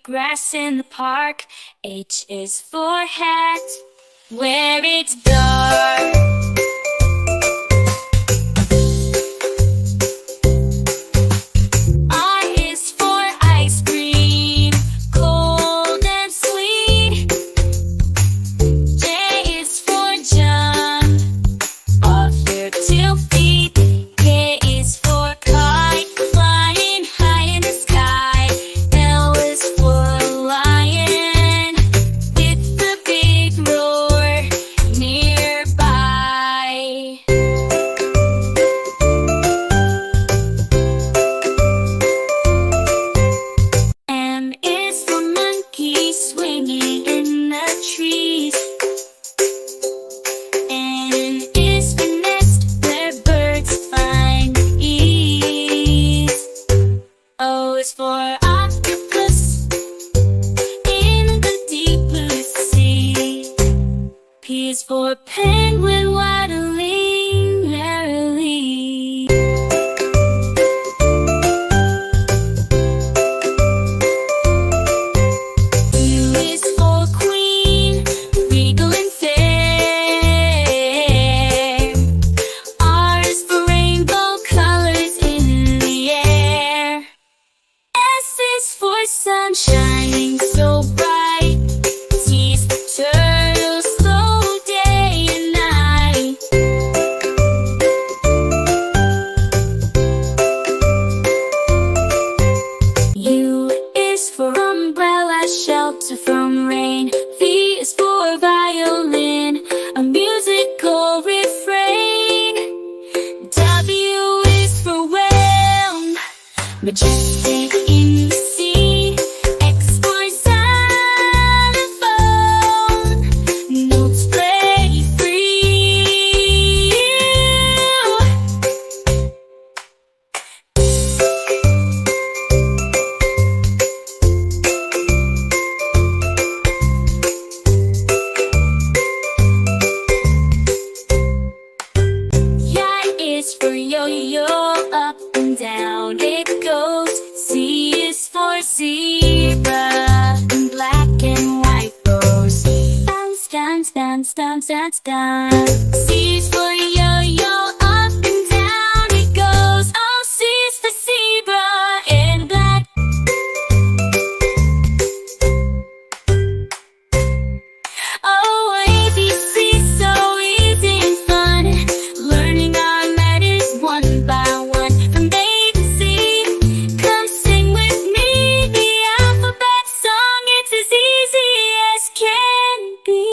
grass in the park. H is for hat, where it's dark. I is for ice cream, cold and sweet. J is for jump, off your 2 feet. K is for kite, flying high in the sky. L is for lion, with the big roar nearby. M is for monkey, swinging in the trees. N is for nest, where birds find ease. O is for octopus, in the deep blue sea. P is for penguin, waddling merrily. U is for queen, regal and fair. R is for rainbow colors in the air. S is for sun shining so bright. T is for turtle, slow day and night. U is for umbrella, shelter from rain. V is for violin, a musical refrain. W is for whale, majestic in the sea. X for xylophone, notes play free. Y is for yo-yo, up and down it goes. Z is for zebra, in black and white rows. Bounce, dance, dance, dance, dance, dance.